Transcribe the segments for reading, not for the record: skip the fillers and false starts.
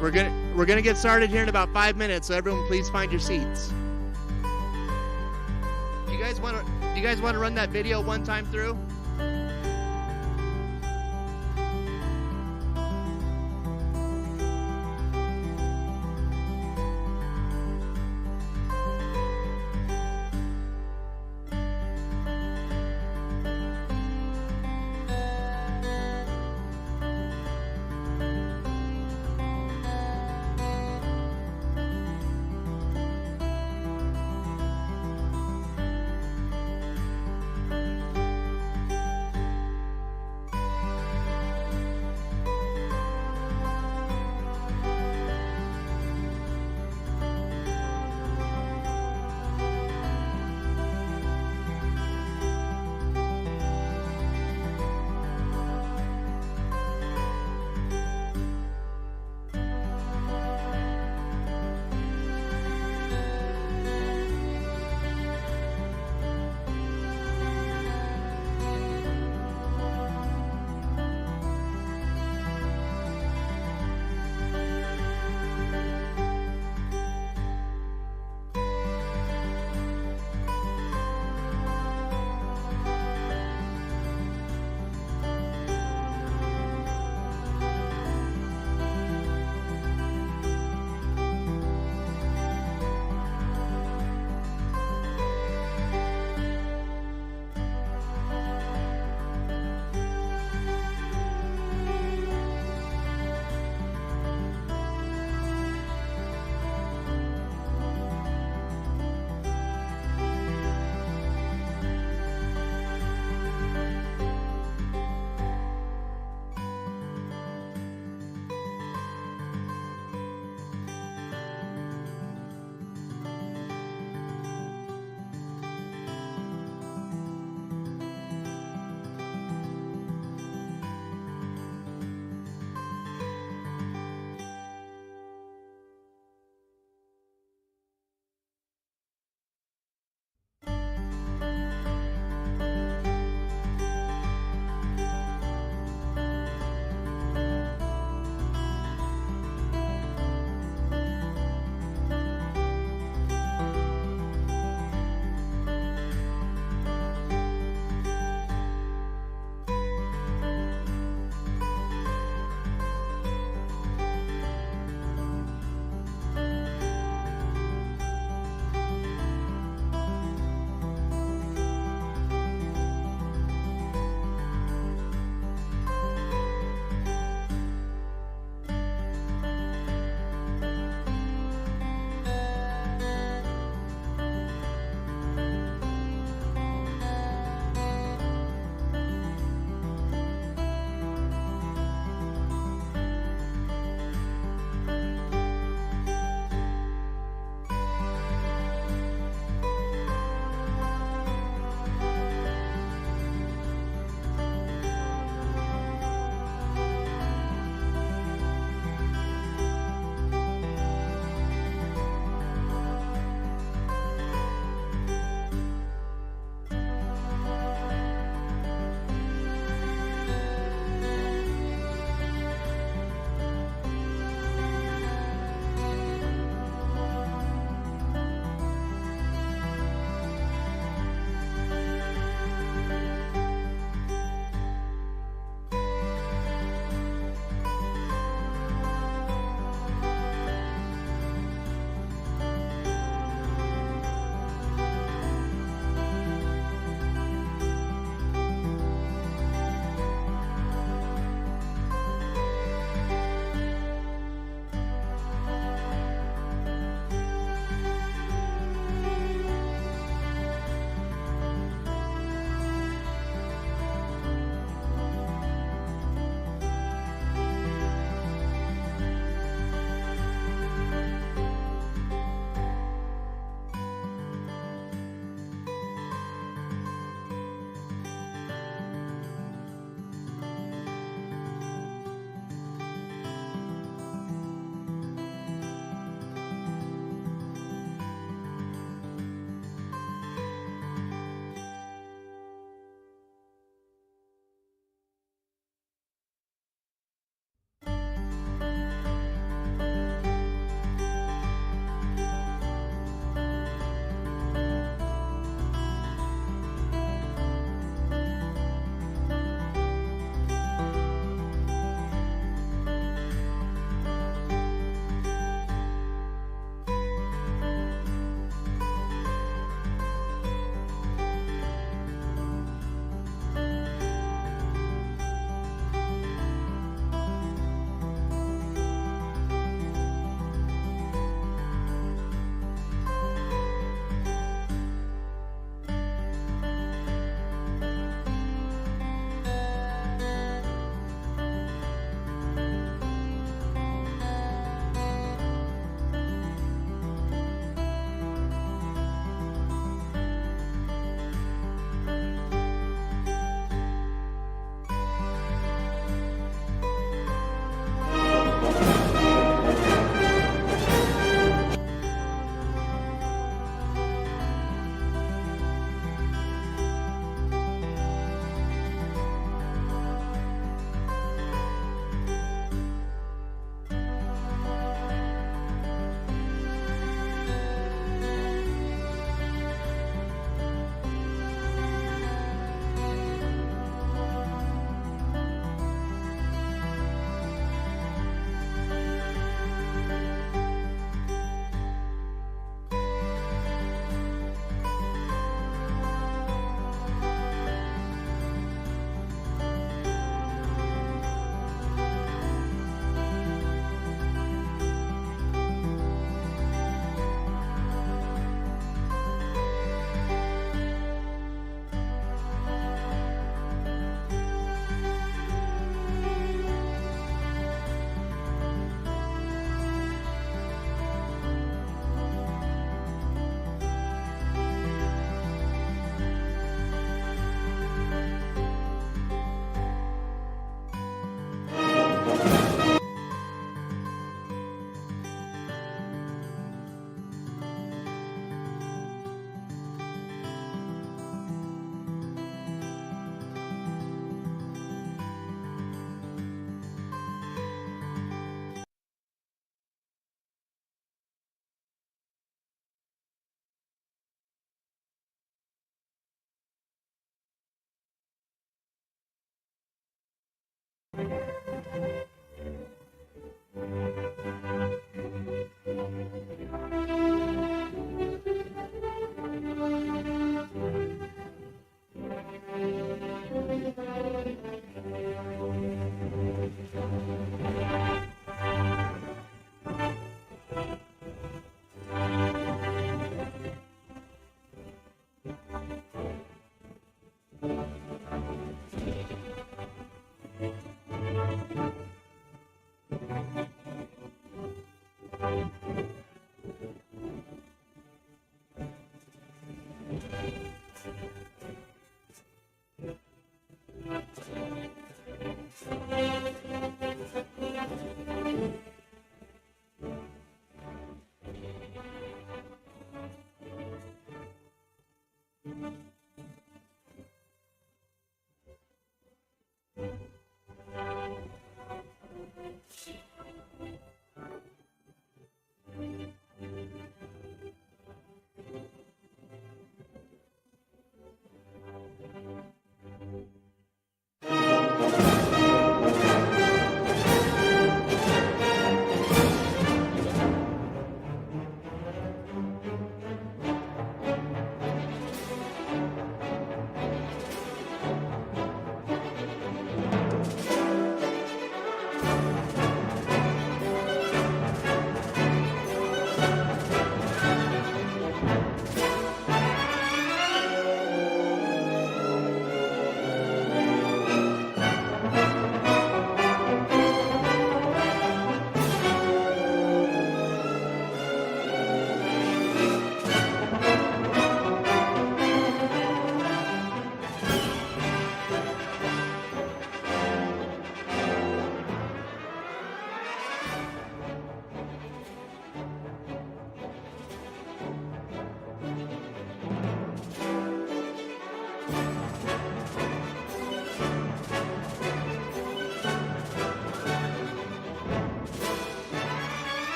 We're gonna get started here in about 5 minutes, so everyone please find your seats. Do you guys want to run that video one time through?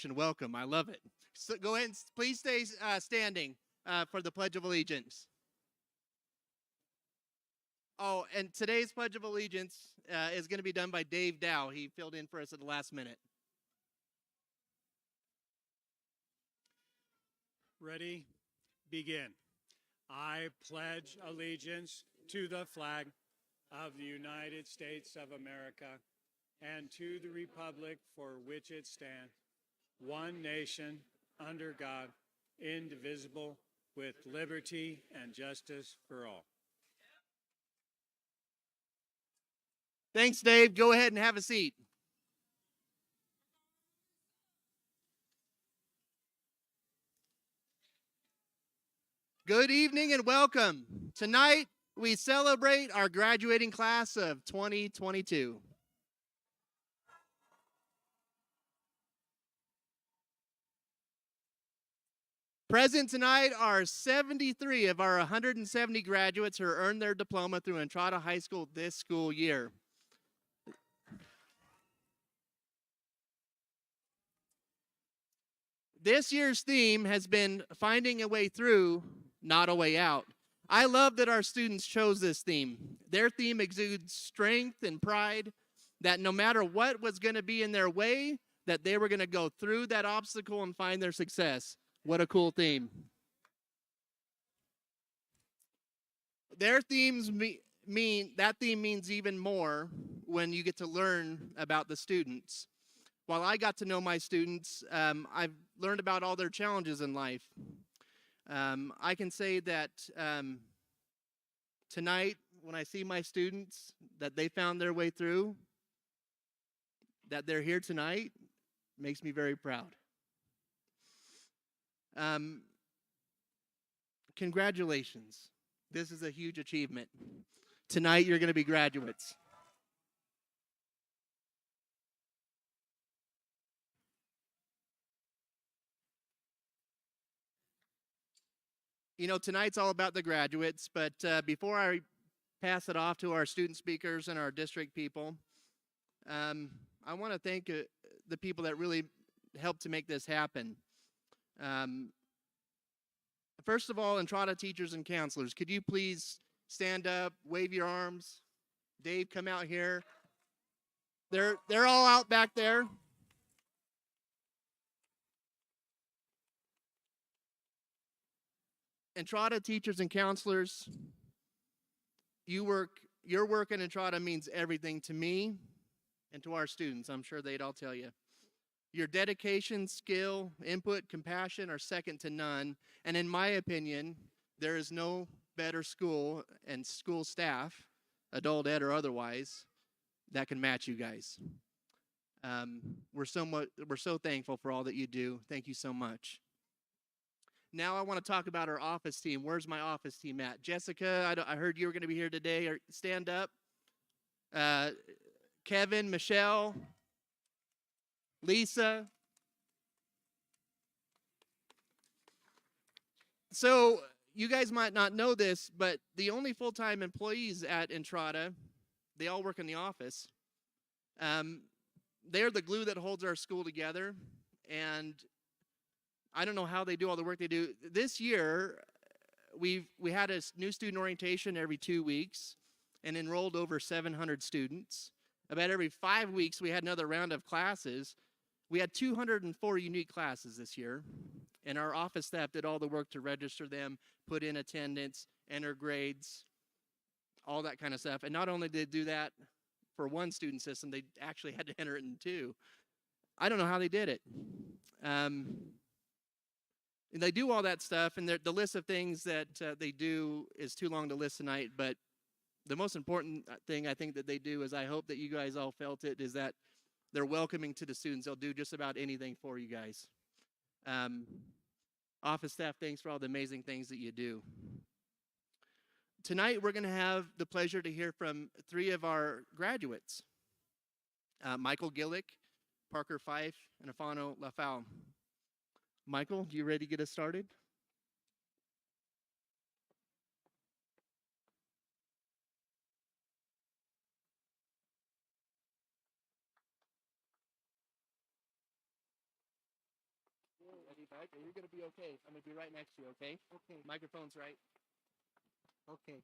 Welcome. I love it. So go ahead and please stay standing for the Pledge of Allegiance. Oh, and today's Pledge of Allegiance is going to be done by Dave Dow. He filled in for us at the last minute. Ready? Begin. I pledge allegiance to the flag of the United States of America and to the republic for which it stands, one nation, under God, indivisible, with liberty and justice for all. Thanks, Dave. Go ahead and have a seat. Good evening and welcome. Tonight, we celebrate our graduating class of 2022. Present tonight are 73 of our 170 graduates who earned their diploma through Entrada High School this school year. This year's theme has been finding a way through, not a way out. I love that our students chose this theme. Their theme exudes strength and pride that no matter what was going to be in their way, that they were going to go through that obstacle and find their success. What a cool theme. Their themes that theme means even more when you get to learn about the students. While I got to know my students, I've learned about all their challenges in life. I can say that tonight, when I see my students, that they found their way through, that they're here tonight, makes me very proud. Congratulations. This is a huge achievement. Tonight, you're going to be graduates. You know, tonight's all about the graduates, but before I pass it off to our student speakers and our district people, I want to thank the people that really helped to make this happen. First of all, Entrada teachers and counselors, could you please stand up, wave your arms? Dave, come out here. They're all out back there. Entrada teachers and counselors, your work in Entrada means everything to me and to our students. I'm sure they'd all tell you. Your dedication, skill, input, compassion are second to none. And in my opinion, there is no better school and school staff, adult ed or otherwise, that can match you guys. We're so thankful for all that you do. Thank you so much. Now I want to talk about our office team. Where's my office team at? Jessica, I heard you were going to be here today. Stand up. Kevin, Michelle, Lisa. So you guys might not know this, but the only full-time employees at Entrada, they all work in the office. They're the glue that holds our school together, and I don't know how they do all the work they do. This year, we had a new student orientation every 2 weeks and enrolled over 700 students. About every 5 weeks, we had another round of classes. We had 204 unique classes this year, and our office staff did all the work to register them, put in attendance, enter grades, all that kind of stuff. And not only did they do that for one student system, they actually had to enter it in two. I don't know how they did it. And they do all that stuff, and the list of things that they do is too long to list tonight, but the most important thing I think that they do is, I hope that you guys all felt it, is that they're welcoming to the students. They'll do just about anything for you guys. Office staff, thanks for all the amazing things that you do. Tonight, we're going to have the pleasure to hear from 3 of our graduates, Michael Gillick, Parker Fife, and Afano Lafau. Michael, you ready to get us started? right? But you're going to be okay. I'm going to be right next to you, okay? Okay. Microphone's right. Okay.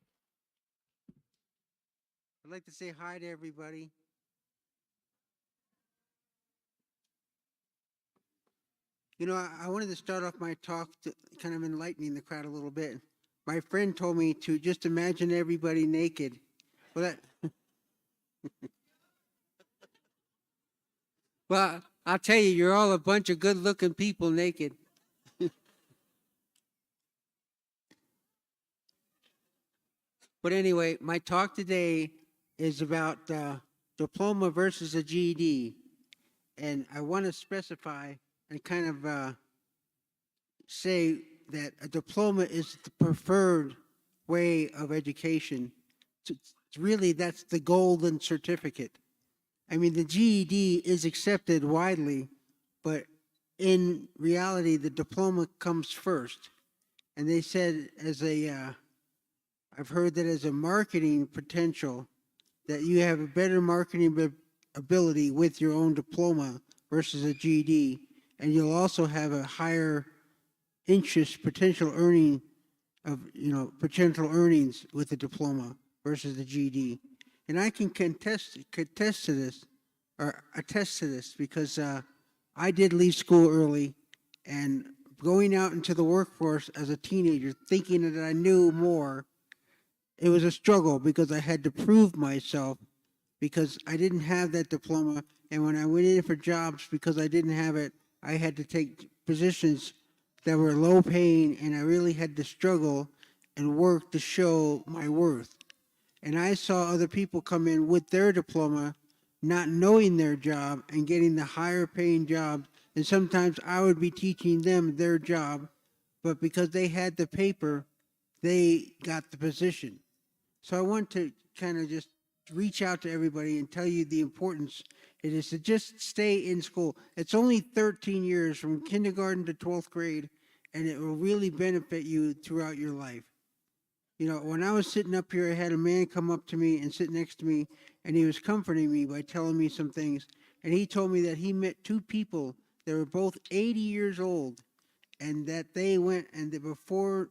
I'd like to say hi to everybody. You know, I wanted to start off my talk to kind of enlightening the crowd a little bit. My friend told me to just imagine everybody naked. Well, well, I'll tell you, you're all a bunch of good-looking people naked. But anyway, my talk today is about diploma versus a GED, and I want to specify and kind of say that a diploma is the preferred way of education. Really, that's the golden certificate. I mean, the GED is accepted widely, but in reality, the diploma comes first. And they said, I've heard that as a marketing potential, that you have a better marketing ability with your own diploma versus a GED, and you'll also have a higher interest potential earning of potential earnings with a diploma versus the GED. And I can contest to this or attest to this because I did leave school early, and going out into the workforce as a teenager thinking that I knew more, it was a struggle because I had to prove myself because I didn't have that diploma. And when I went in for jobs because I didn't have it, I had to take positions that were low paying, and I really had to struggle and work to show my worth. And I saw other people come in with their diploma, not knowing their job and getting the higher paying job. And sometimes I would be teaching them their job, but because they had the paper, they got the position. So I want to kind of just reach out to everybody and tell you the importance it is to just stay in school. It's only 13 years from kindergarten to 12th grade, and it will really benefit you throughout your life. You know, when I was sitting up here, I had a man come up to me and sit next to me, and he was comforting me by telling me some things. And he told me that he met two people that were both 80 years old, and that they went and that before,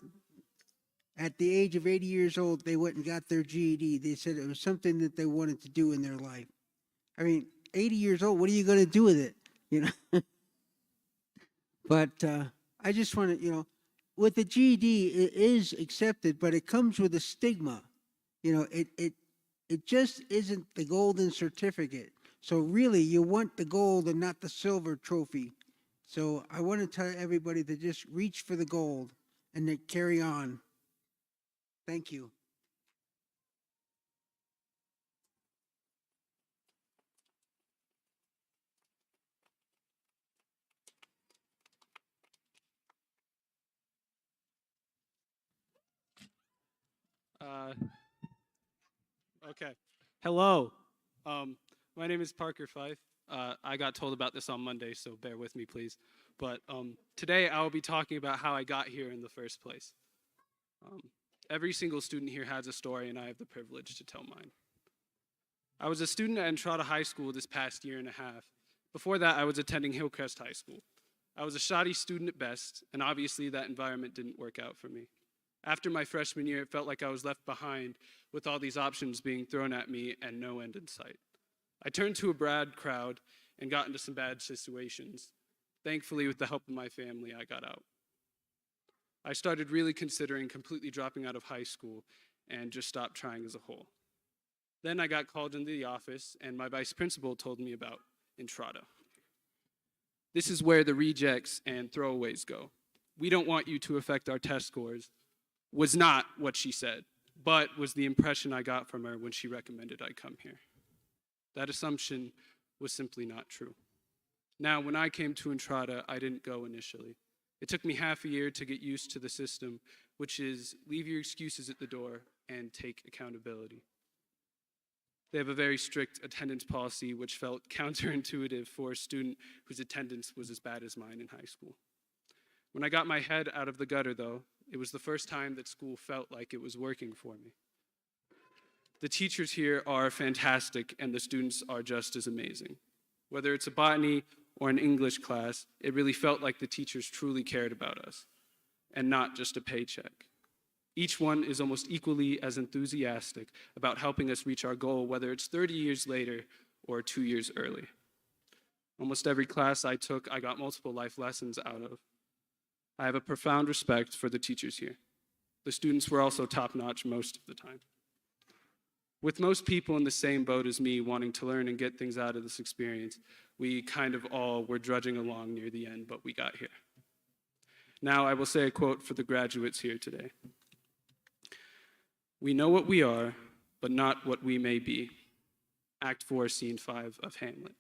at the age of 80 years old, they went and got their GED. They said it was something that they wanted to do in their life. I mean, 80 years old, what are you going to do with it? You know? But I just want to, with the GED, it is accepted, but it comes with a stigma. It just isn't the golden certificate. So really, you want the gold and not the silver trophy. So I want to tell everybody to just reach for the gold and to carry on. Thank you. Uh, okay. Hello. My name is Parker Fife. I got told about this on Monday, so bear with me, please. But today I will be talking about how I got here in the first place. Um, every single student here has a story, and I have the privilege to tell mine. I was a student at Entrada High School this past year and a half. Before that, I was attending Hillcrest High School. I was a shoddy student at best, and obviously that environment didn't work out for me. After my freshman year, it felt like I was left behind with all these options being thrown at me and no end in sight. I turned to a bad crowd and got into some bad situations. Thankfully, with the help of my family, I got out. I started really considering completely dropping out of high school and just stopped trying as a whole. Then I got called into the office, and my vice principal told me about Entrada. This is where the rejects and throwaways go. We don't want you to affect our test scores, was not what she said, but was the impression I got from her when she recommended I come here. That assumption was simply not true. Now, when I came to Entrada, I didn't go initially. It took me half a year to get used to the system, which is leave your excuses at the door and take accountability. They have a very strict attendance policy, which felt counterintuitive for a student whose attendance was as bad as mine in high school. When I got my head out of the gutter, though, it was the first time that school felt like it was working for me. The teachers here are fantastic, and the students are just as amazing. Whether it's a botany or an English class, it really felt like the teachers truly cared about us and not just a paycheck. Each one is almost equally as enthusiastic about helping us reach our goal, whether it's 30 years later or 2 years early. Almost every class I took, I got multiple life lessons out of. I have a profound respect for the teachers here. The students were also top-notch most of the time. With most people in the same boat as me wanting to learn and get things out of this experience, we kind of all were drudging along near the end, but we got here. Now I will say a quote for the graduates here today. "We know what we are, but not what we may be." Act 4, Scene 5 of Hamlet.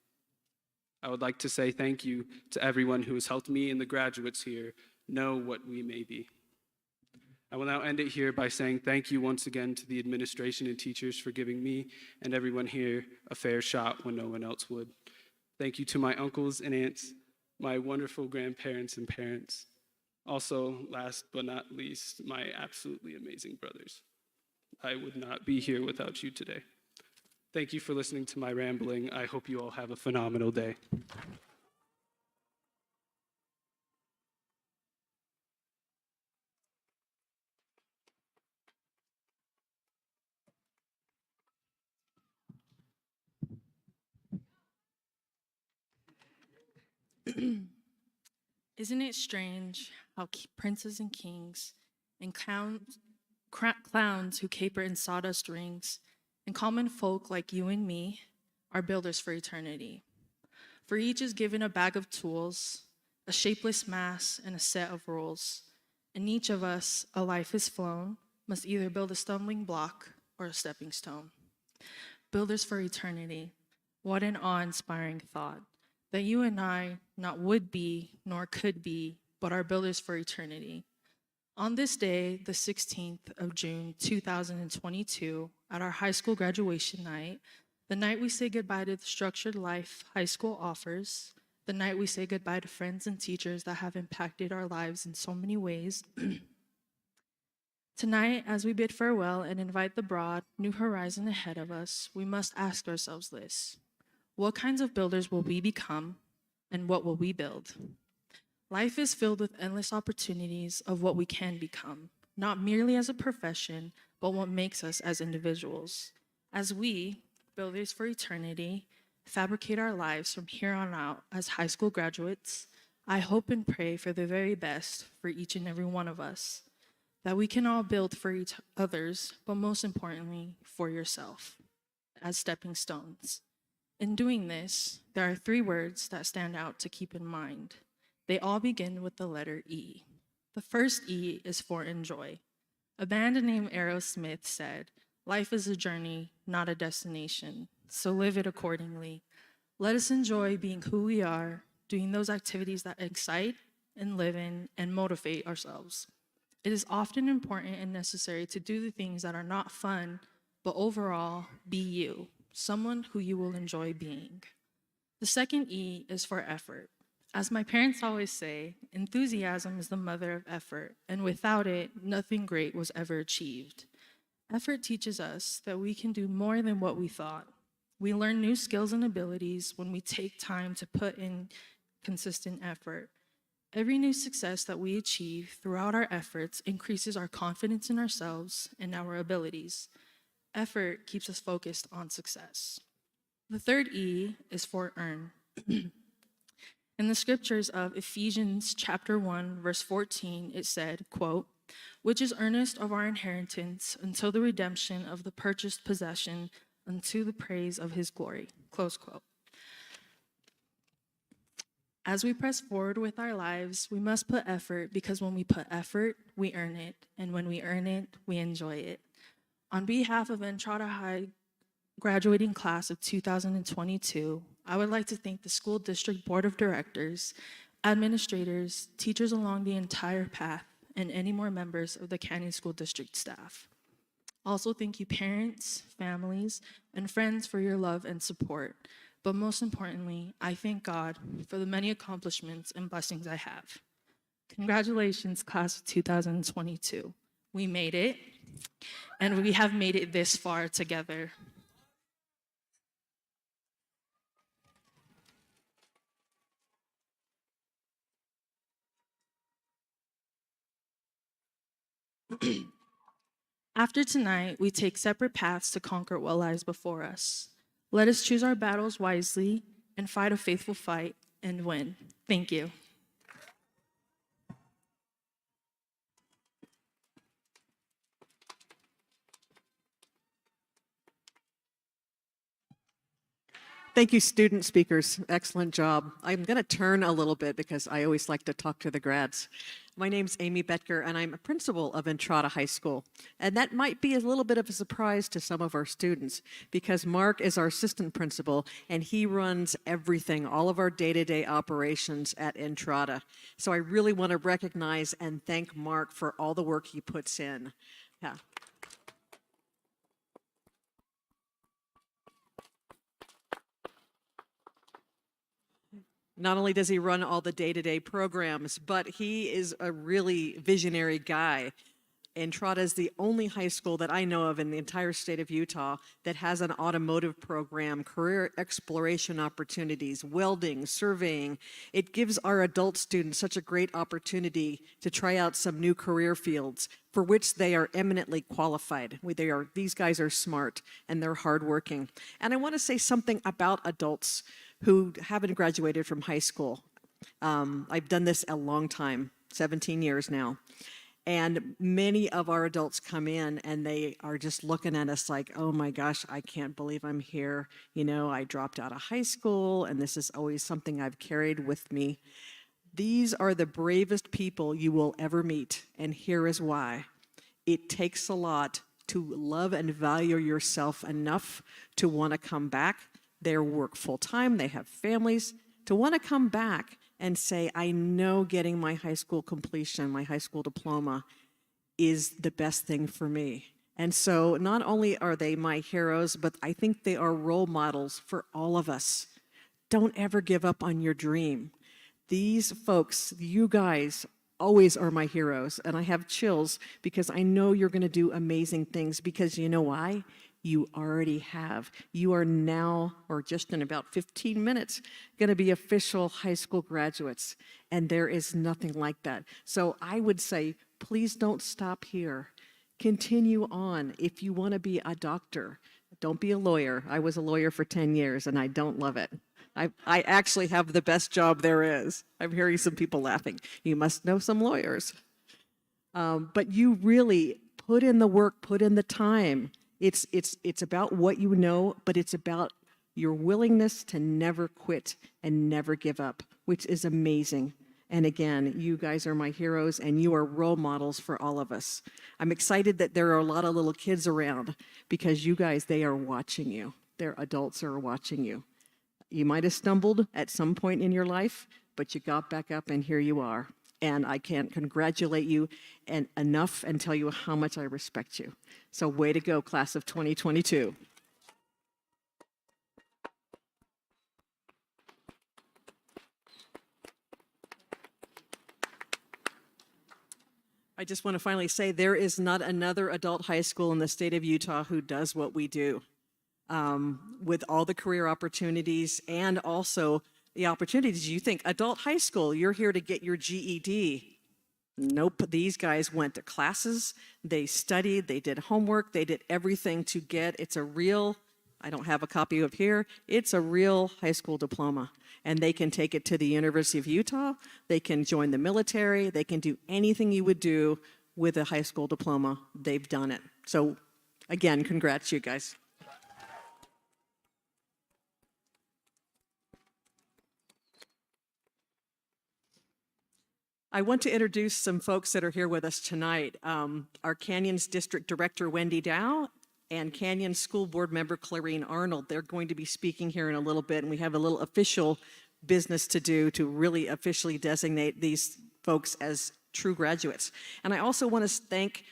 I would like to say thank you to everyone who has helped me and the graduates here know what we may be. I will now end it here by saying thank you once again to the administration and teachers for giving me and everyone here a fair shot when no one else would. Thank you to my uncles and aunts, my wonderful grandparents and parents. Also, last but not least, my absolutely amazing brothers. I would not be here without you today. Thank you for listening to my rambling. I hope you all have a phenomenal day. Isn't it strange how princes and kings and clowns who caper in sawdust rings and common folk like you and me are builders for eternity? For each is given a bag of tools, a shapeless mass, and a set of rules. And each of us, a life is flown, must either build a stumbling block or a stepping stone. Builders for eternity. What an awe-inspiring thought. That you and I not would be, nor could be, but are builders for eternity. On this day, the 16th of June, 2022, at our high school graduation night, the night we say goodbye to the structured life high school offers, the night we say goodbye to friends and teachers that have impacted our lives in so many ways. Tonight, as we bid farewell and invite the broad, new horizon ahead of us, we must ask ourselves this. What kinds of builders will we become, and what will we build? Life is filled with endless opportunities of what we can become, not merely as a profession, but what makes us as individuals. As we, builders for eternity, fabricate our lives from here on out as high school graduates, I hope and pray for the very best for each and every one of us, that we can all build for each others, but most importantly, for yourself, as stepping stones. In doing this, there are 3 words that stand out to keep in mind. They all begin with the letter E. The first E is for enjoy. A band named Aerosmith said, "Life is a journey, not a destination, so live it accordingly." Let us enjoy being who we are, doing those activities that excite and live in and motivate ourselves. It is often important and necessary to do the things that are not fun, but overall, be you. Someone who you will enjoy being. The second E is for effort. As my parents always say, enthusiasm is the mother of effort, and without it, nothing great was ever achieved. Effort teaches us that we can do more than what we thought. We learn new skills and abilities when we take time to put in consistent effort. Every new success that we achieve throughout our efforts increases our confidence in ourselves and our abilities. Effort keeps us focused on success. The third E is for earn. In the scriptures of Ephesians chapter 1, verse 14, it said, quote, "Which is earnest of our inheritance until the redemption of the purchased possession unto the praise of his glory," close quote. As we press forward with our lives, we must put effort because when we put effort, we earn it. And when we earn it, we enjoy it. On behalf of Entrada High graduating class of 2022, I would like to thank the School District Board of Directors, administrators, teachers along the entire path, and any more members of the Canyon School District staff. Also, thank you parents, families, and friends for your love and support. But most importantly, I thank God for the many accomplishments and blessings I have. Congratulations, class of 2022. We made it, and we have made it this far together. After tonight, we take separate paths to conquer what lies before us. Let us choose our battles wisely and fight a faithful fight and win. Thank you. Thank you, student speakers. Excellent job. I'm going to turn a little bit because I always like to talk to the grads. My name's Amy Betker, and I'm a principal of Entrada High School. And that might be a little bit of a surprise to some of our students because Mark is our assistant principal, and he runs everything, all of our day-to-day operations at Entrada. So I really want to recognize and thank Mark for all the work he puts in. Yeah. Not only does he run all the day-to-day programs, but he is a really visionary guy. Entrada is the only high school that I know of in the entire state of Utah that has an automotive program, career exploration opportunities, welding, surveying. It gives our adult students such a great opportunity to try out some new career fields for which they are eminently qualified. These guys are smart and they're hardworking. And I want to say something about adults who haven't graduated from high school. I've done this a long time, 17 years now. And many of our adults come in and they are just looking at us like, oh my gosh, I can't believe I'm here. You know, I dropped out of high school and this is always something I've carried with me. These are the bravest people you will ever meet, and here is why. It takes a lot to love and value yourself enough to want to come back. They work full-time, they have families, to want to come back and say, I know getting my high school completion, my high school diploma is the best thing for me. And so not only are they my heroes, but I think they are role models for all of us. Don't ever give up on your dream. These folks, you guys, always are my heroes, and I have chills because I know you're going to do amazing things because you know why? You already have. You are now, or just in about 15 minutes, going to be official high school graduates, and there is nothing like that. So I would say, please don't stop here. Continue on. If you want to be a doctor, don't be a lawyer. I was a lawyer for 10 years, and I don't love it. I actually have the best job there is. I'm hearing some people laughing. You must know some lawyers. But you really put in the work, put in the time. It's about what you know, but it's about your willingness to never quit and never give up, which is amazing. And again, you guys are my heroes and you are role models for all of us. I'm excited that there are a lot of little kids around because you guys, they are watching you. Their adults are watching you. You might have stumbled at some point in your life, but you got back up and here you are. And I can't congratulate you enough and tell you how much I respect you. So way to go, class of 2022. I just want to finally say there is not another adult high school in the state of Utah who does what we do. With all the career opportunities and also the opportunities. You think adult high school, you're here to get your GED. Nope, these guys went to classes, they studied, they did homework, they did everything to get, it's a real, I don't have a copy of here, it's a real high school diploma. And they can take it to the University of Utah, they can join the military, they can do anything you would do with a high school diploma. They've done it. So again, congrats you guys. I want to introduce some folks that are here with us tonight. Our Canyons District Director, Wendy Dow, and Canyon School Board Member, Clarine Arnold. They're going to be speaking here in a little bit, and we have a little official business to do to really officially designate these folks as true graduates. And I also want to thank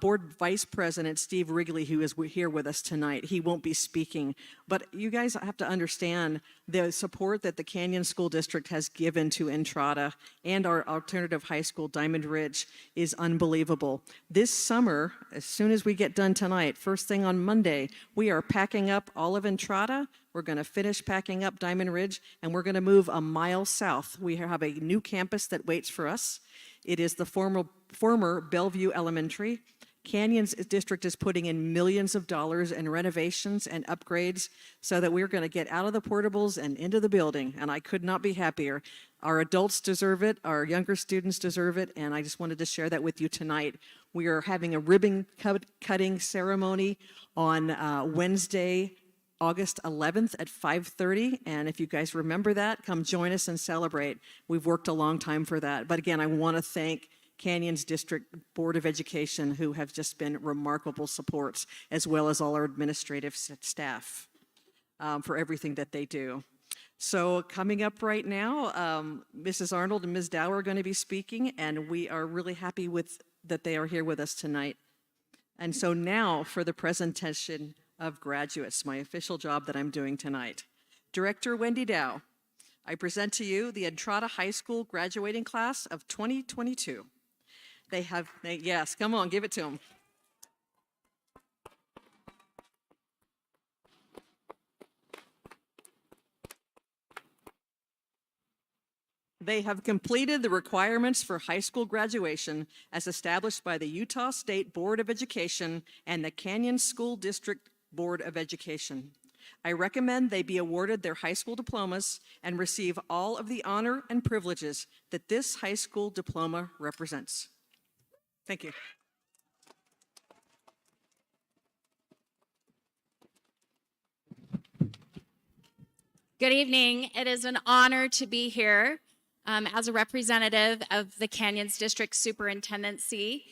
Board Vice President Steve Wrigley, who is here with us tonight. He won't be speaking, but you guys have to understand the support that the Canyon School District has given to Entrada and our alternative high school, Diamond Ridge, is unbelievable. This summer, as soon as we get done tonight, first thing on Monday, we are packing up all of Entrada We're going to finish packing up Diamond Ridge, and we're going to move a mile south. We have a new campus that waits for us. It is the former Bellevue Elementary. Canyons District is putting in millions of dollars in renovations and upgrades so that we're going to get out of the portables and into the building, and I could not be happier. Our adults deserve it, our younger students deserve it, and I just wanted to share that with you tonight. We are having a ribbon cutting ceremony on Wednesday, August 11th at 5:30, and if you guys remember that, come join us and celebrate. We've worked a long time for that. But again, I want to thank Canyons District Board of Education, who have just been remarkable supports, as well as all our administrative staff for everything that they do. So coming up right now, Mrs. Arnold and Ms. Dow are going to be speaking, and we are really happy that they are here with us tonight. And so now for the presentation of graduates, my official job that I'm doing tonight. Director Wendy Dow, I present to you the Entrada High School graduating class of 2022. Yes, come on, give it to them. They have completed the requirements for high school graduation as established by the Utah State Board of Education and the Canyon School District Board of Education. I recommend they be awarded their high school diplomas and receive all of the honor and privileges that this high school diploma represents. Thank you. Good evening. It is an honor to be here as a representative of the Canyons District Superintendency.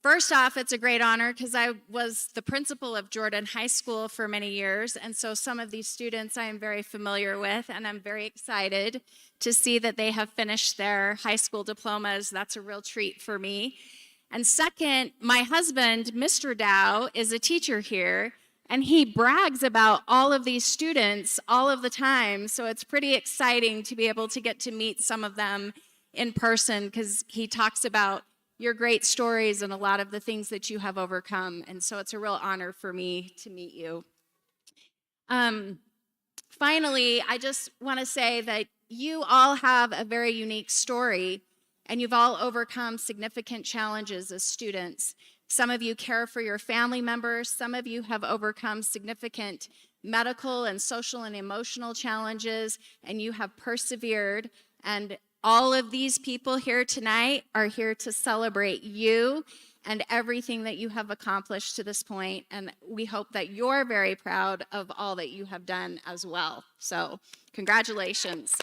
First off, it's a great honor because I was the principal of Jordan High School for many years, and so some of these students I am very familiar with, and I'm very excited to see that they have finished their high school diplomas. That's a real treat for me. And second, my husband, Mr. Dow, is a teacher here, and he brags about all of these students all of the time, so it's pretty exciting to be able to get to meet some of them in person because he talks about your great stories and a lot of the things that you have overcome, and so it's a real honor for me to meet you. Finally, I just want to say that you all have a very unique story, and you've all overcome significant challenges as students. Some of you care for your family members. Some of you have overcome significant medical and social and emotional challenges, and you have persevered. And all of these people here tonight are here to celebrate you and everything that you have accomplished to this point. And we hope that you're very proud of all that you have done as well. So, congratulations.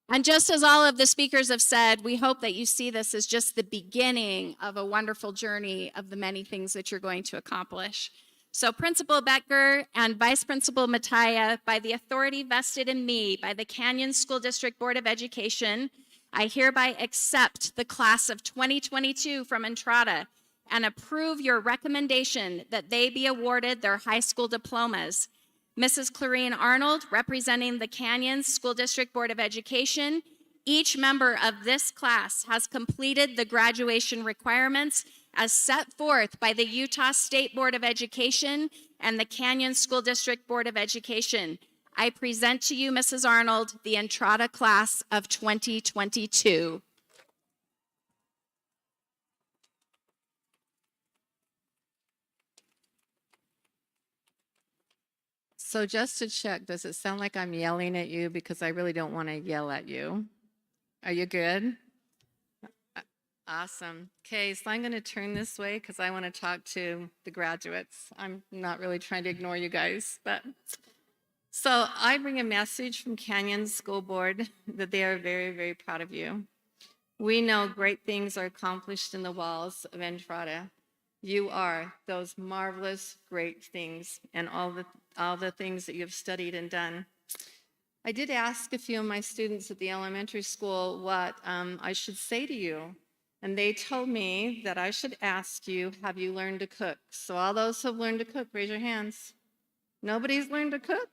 And just as all of the speakers have said, we hope that you see this as just the beginning of a wonderful journey of the many things that you're going to accomplish. So Principal Becker and Vice Principal Mattia, by the authority vested in me by the Canyon School District Board of Education, I hereby accept the class of 2022 from Entrada and approve your recommendation that they be awarded their high school diplomas. Mrs. Clarine Arnold, representing the Canyon School District Board of Education, each member of this class has completed the graduation requirements as set forth by the Utah State Board of Education and the Canyon School District Board of Education. I present to you, Mrs. Arnold, the Entrada class of 2022. So just to check, does it sound like I'm yelling at you? Because I really don't want to yell at you. Are you good? Awesome. Okay, so I'm going to turn this way because I want to talk to the graduates. I'm not really trying to ignore you guys, but so I bring a message from Canyon School Board that they are very, very proud of you. We know great things are accomplished in the walls of Entrada. You are those marvelous, great things and all the things that you've studied and done. I did ask a few of my students at the elementary school what I should say to you, and they told me that I should ask you, have you learned to cook? So all those who have learned to cook, raise your hands. Nobody's learned to cook?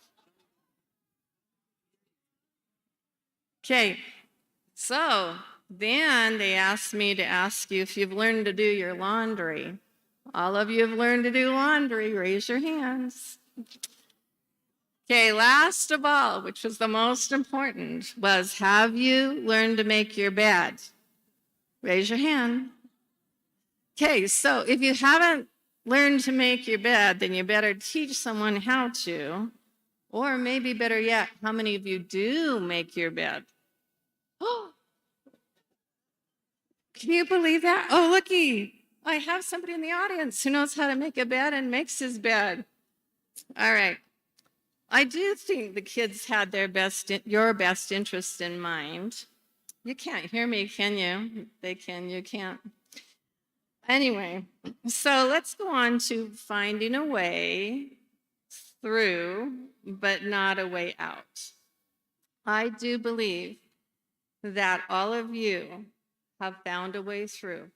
Okay, so Then they asked me to ask you if you've learned to do your laundry. All of you have learned to do laundry. Raise your hands. Okay, last of all, which was the most important, was have you learned to make your bed? Raise your hand. Okay, so if you haven't learned to make your bed, then you better teach someone how to. Or maybe better yet, how many of you do make your bed? Oh, can you believe that? Oh, looky, I have somebody in the audience who knows how to make a bed and makes his bed. All right. I do think the kids had your best interest in mind. You can't hear me, can you? They can, you can't. Anyway, so let's go on to finding a way through, but not a way out. I do believe that all of you have found a way through,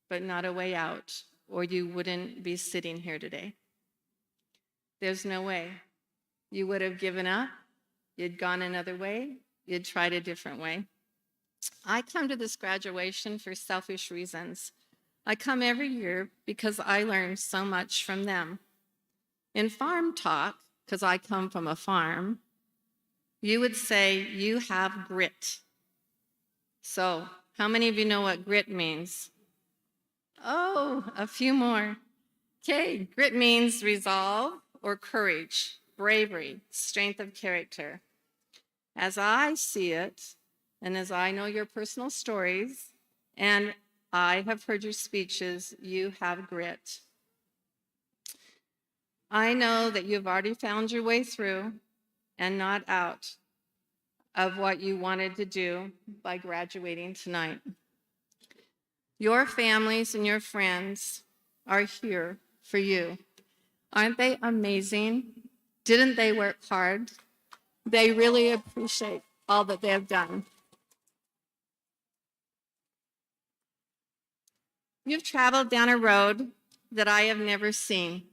but not a way out, or you wouldn't be sitting here today. There's no way. You would have given up, you'd gone another way, you'd tried a different way. I come to this graduation for selfish reasons. I come every year because I learn so much from them. In farm talk, because I come from a farm, you would say you have grit. So, how many of you know what grit means? Oh, a few more. Okay, grit means resolve or courage, bravery, strength of character. As I see it, and as I know your personal stories, and I have heard your speeches, you have grit. I know that you've already found your way through and not out of what you wanted to do by graduating tonight. Your families and your friends are here for you. Aren't they amazing? Didn't they work hard? They really appreciate all that they have done. You've traveled down a road that I have never seen,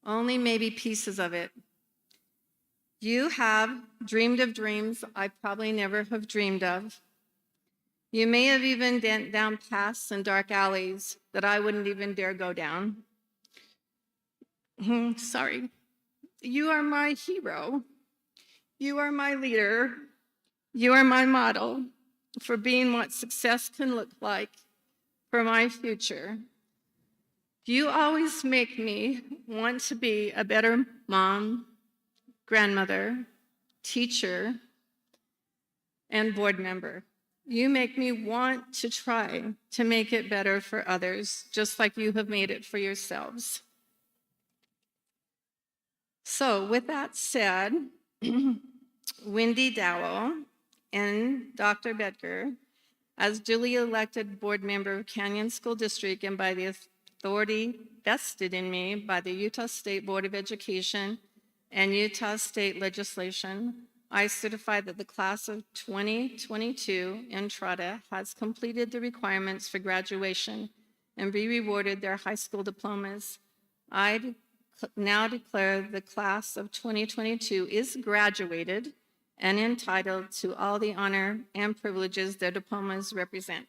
only maybe pieces of it. You have dreamed of dreams I probably never have dreamed of. You may have even been down paths and dark alleys that I wouldn't even dare go down. Sorry. You are my hero. You are my leader. You are my model for being what success can look like for my future. You always make me want to be a better mom, grandmother, teacher, and board member. You make me want to try to make it better for others, just like you have made it for yourselves. So with that said, Wendy Dowell and Dr. Bedger, as duly elected board member of Canyon School District and by the authority vested in me by the Utah State Board of Education and Utah State legislation, I certify that the class of 2022 Entrada has completed the requirements for graduation and be rewarded their high school diplomas. I now declare the class of 2022 is graduated and entitled to all the honor and privileges their diplomas represent.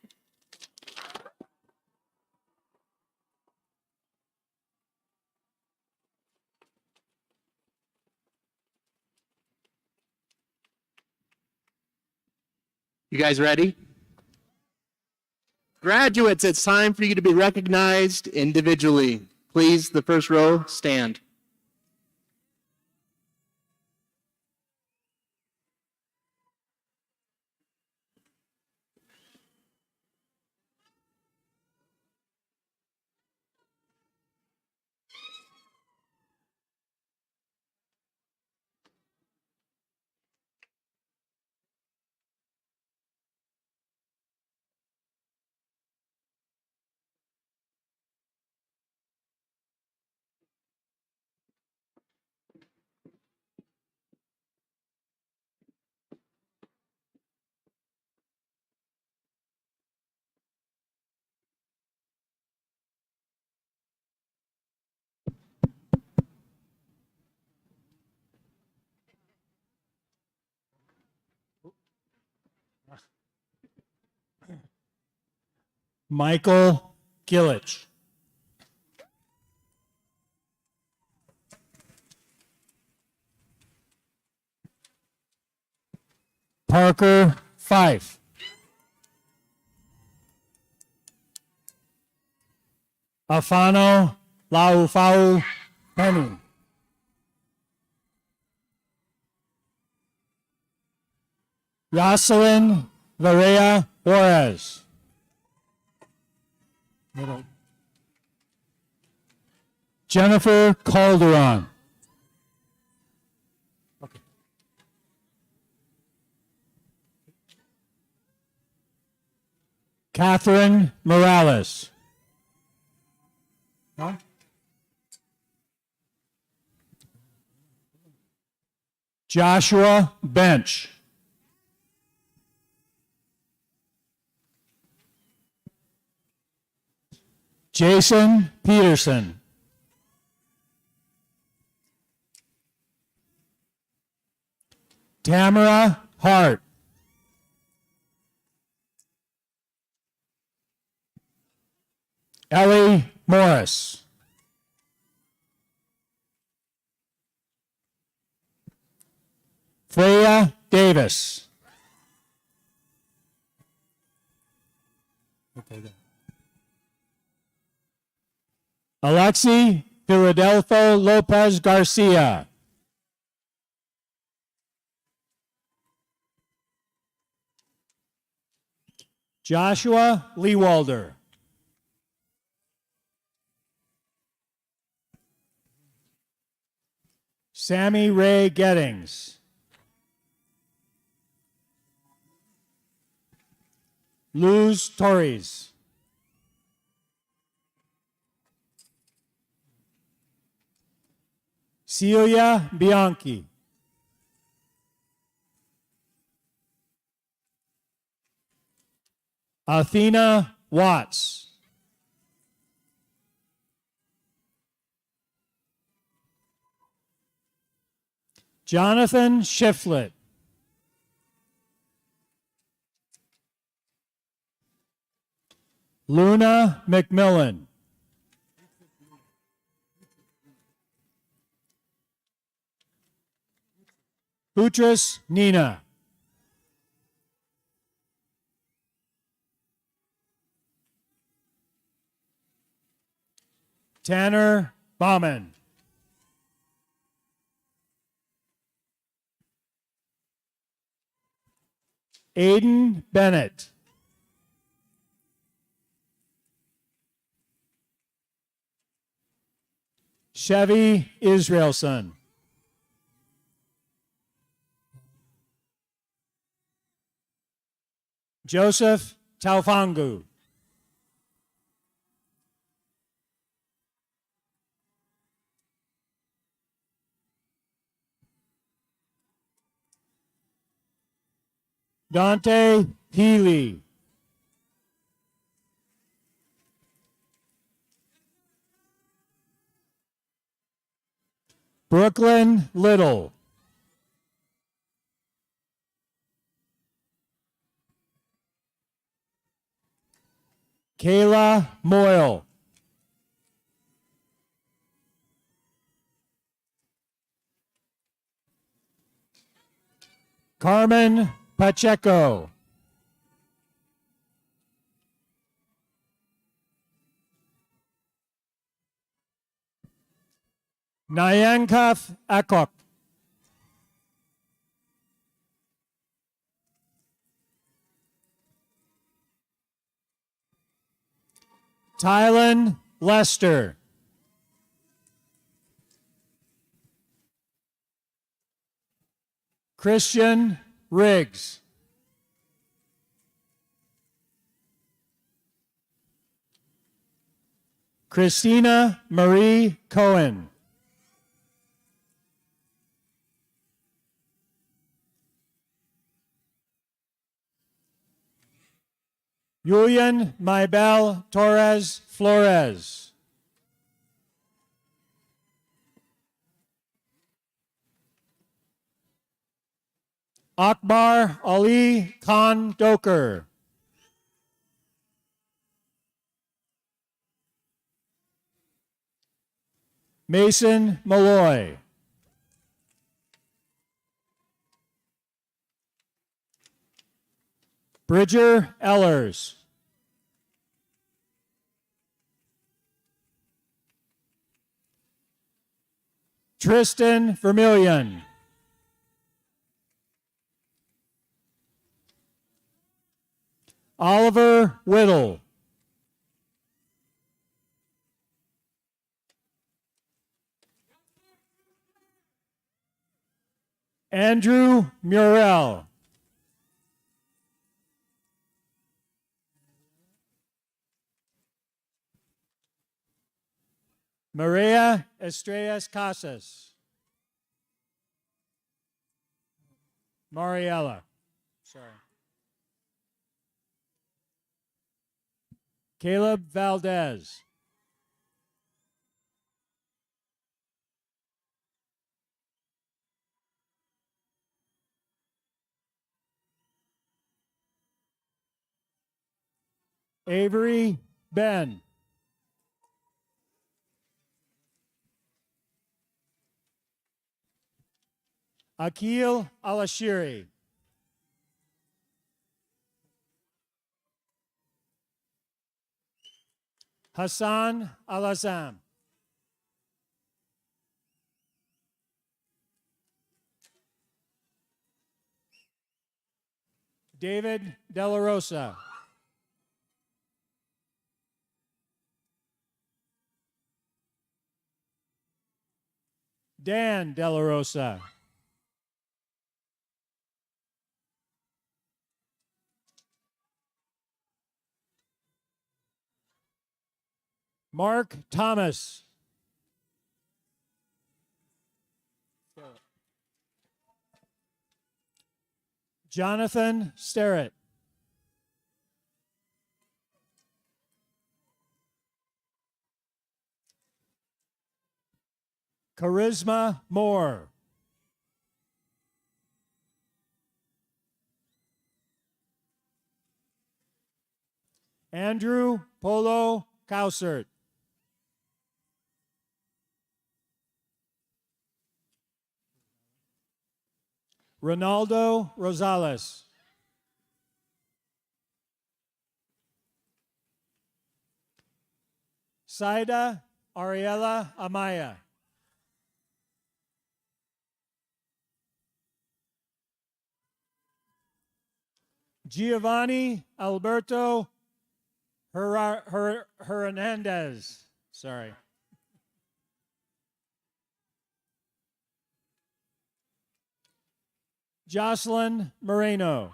You guys ready? Graduates, it's time for you to be recognized individually. Please, the first row, stand. Michael Gillich. Parker Fife. Afano Laufau Penny. Jocelyn Varea Juarez. Jennifer Calderon. Catherine Morales. Huh? Joshua Bench. Jason Peterson. Tamara Hart. Ellie Morris. Freya Davis. Alexi Philadelphia Lopez Garcia. Joshua Leewalder. Sammy Ray Gettings. Luz Torres. Celia Bianchi. Athena Watts. Jonathan Shiflett. Luna McMillan. Boutros Nina. Tanner Bauman. Aiden Bennett. Chevy Israelson. Joseph Taufangu. Dante Healy. Brooklyn Little. Kayla Moyle. Carmen Pacheco. Nyankaf Akok. Tylen Lester. Christian Riggs. Christina Marie Cohen. Julian Maybel Torres Flores. Akbar Ali Khan Doker. Mason Malloy. Bridger Ellers. Tristan Vermillion. Oliver Whittle. Andrew Murrell. Maria Estrellas Casas. Mariella. Sorry. Caleb Valdez. Avery Ben. Akil Alashiri. Hassan Alazam. David Della Rosa. Dan Della Rosa. Mark Thomas. Jonathan Sterrett. Charisma Moore. Andrew Polo Cowsert. Ronaldo Rosales. Saida Ariela Amaya. Giovanni Alberto Hernandez. Sorry. Jocelyn Moreno.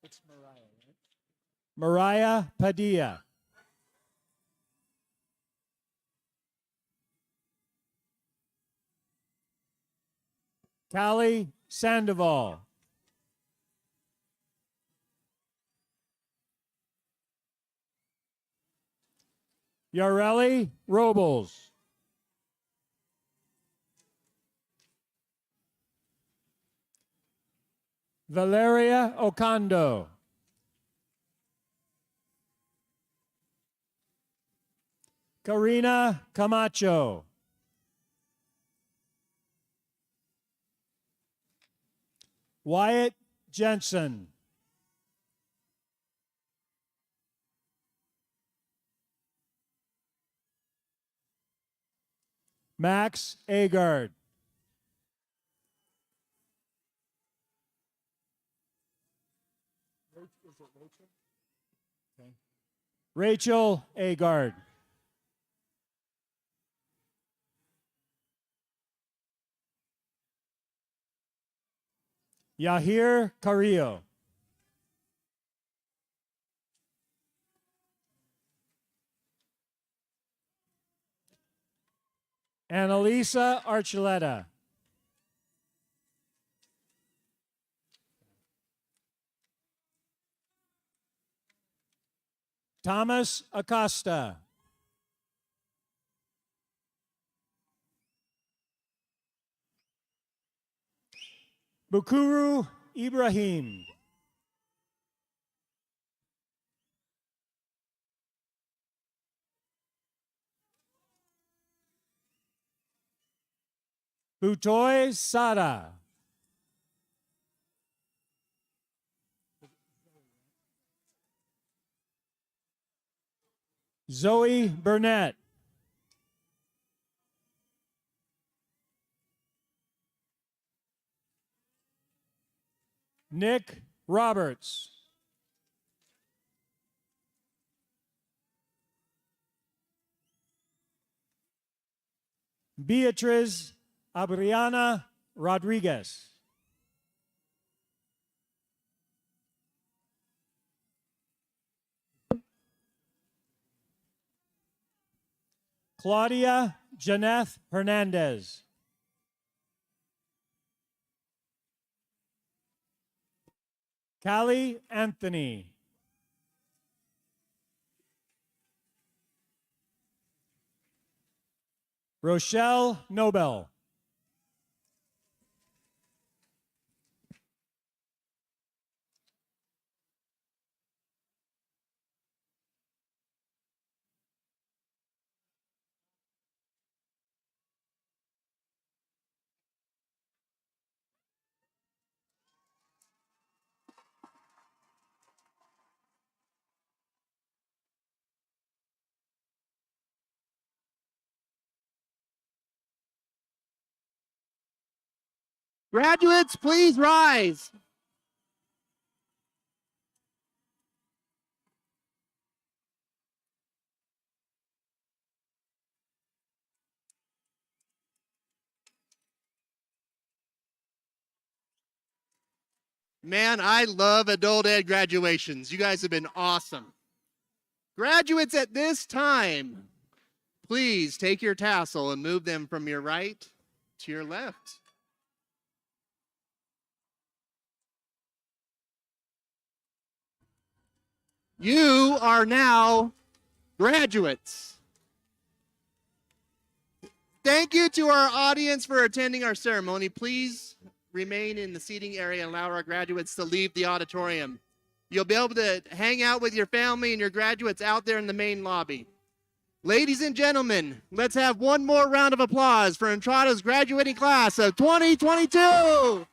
It's Mariah, right? Mariah Padilla. Callie Sandoval. Yareli Robles. Valeria Ocando. Karina Camacho. Wyatt Jensen. Max Agard. Rachel Agard. Yahir Carrillo. Annalisa Archuleta. Thomas Acosta. Bukuru Ibrahim. Butoy Sada. Zoe Burnett. Nick Roberts. Beatriz Abriana Rodriguez. Claudia Janeth Hernandez. Callie Anthony. Rochelle Nobel. Graduates, please rise. Man, I love adult ed graduations. You guys have been awesome. Graduates, at this time, please take your tassel and move them from your right to your left. You are now graduates. Thank you to our audience for attending our ceremony. Please remain in the seating area and allow our graduates to leave the auditorium. You'll be able to hang out with your family and your graduates out there in the main lobby. Ladies and gentlemen, let's have one more round of applause for Entrada's graduating class of 2022.